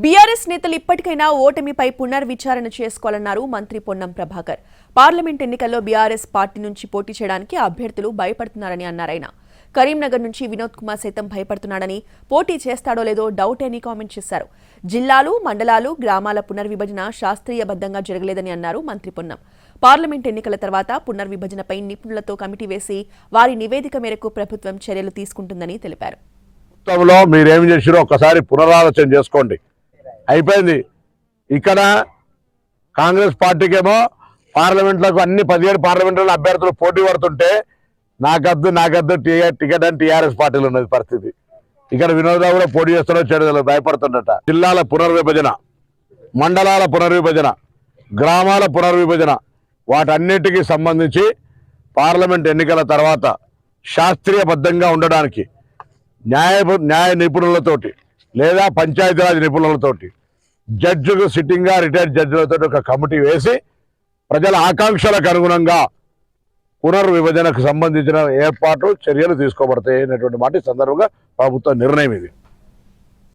BRS నేతలు ఇప్పటికైనా ఓటమిపై పునర్విచారణ చేసుకోవాలన్నారు మంత్రి పొన్నం ప్రభాకర్. పార్లమెంట్ ఎన్నికల్లో బీఆర్ఎస్ పార్టీ నుంచి పోటీ చేయడానికి అభ్యర్థులు భయపడుతున్నారని అన్నారాయన. కరీంనగర్ నుంచి వినోద్ కుమార్ సైతం భయపడుతున్నాడని, పోటీ చేస్తాడో లేదో డౌట్ అని కామెంట్ చేశారు. జిల్లాలు, మండలాలు, గ్రామాల పునర్విభజన శాస్త్రీయబద్ధంగా జరగలేదని అన్నారు మంత్రి పొన్నం. పార్లమెంట్ ఎన్నికల తర్వాత పునర్విభజనపై నిపుణులతో కమిటీ వేసి వారి నివేదిక మేరకు ప్రభుత్వం చర్యలు తీసుకుంటుందని తెలిపారు. మీరేం చేసిరో ఒకసారి పునరాలోచన చేసుకోండి. అయిపోయింది. ఇక్కడ కాంగ్రెస్ పార్టీకేమో పార్లమెంట్లకు అన్ని 17 పార్లమెంట్లలో అభ్యర్థులు పోటీ పడుతుంటే నాకద్దు టికెట్ అని టీఆర్ఎస్ పార్టీలో ఉన్నది పరిస్థితి. ఇక్కడ వినోదరావు కూడా పోటీ చేస్తారో చెడు భయపడుతుండట. జిల్లాల పునర్విభజన, మండలాల పునర్విభజన, గ్రామాల పునర్విభజన వాటన్నిటికీ సంబంధించి పార్లమెంట్ ఎన్నికల తర్వాత శాస్త్రీయబద్ధంగా ఉండడానికి న్యాయ నిపుణులతోటి లేదా పంచాయతీరాజ్ నిపుణులతోటి జడ్జికు సిట్టింగ్గా రిటైర్డ్ జడ్జిలతో ఒక కమిటీ వేసి ప్రజల ఆకాంక్షలకు అనుగుణంగా పునర్విభజనకు సంబంధించిన ఏర్పాట్లు చర్యలు తీసుకోబడతాయి అనేటువంటి మాట ఈ సందర్భంగా ప్రభుత్వ నిర్ణయం ఇది.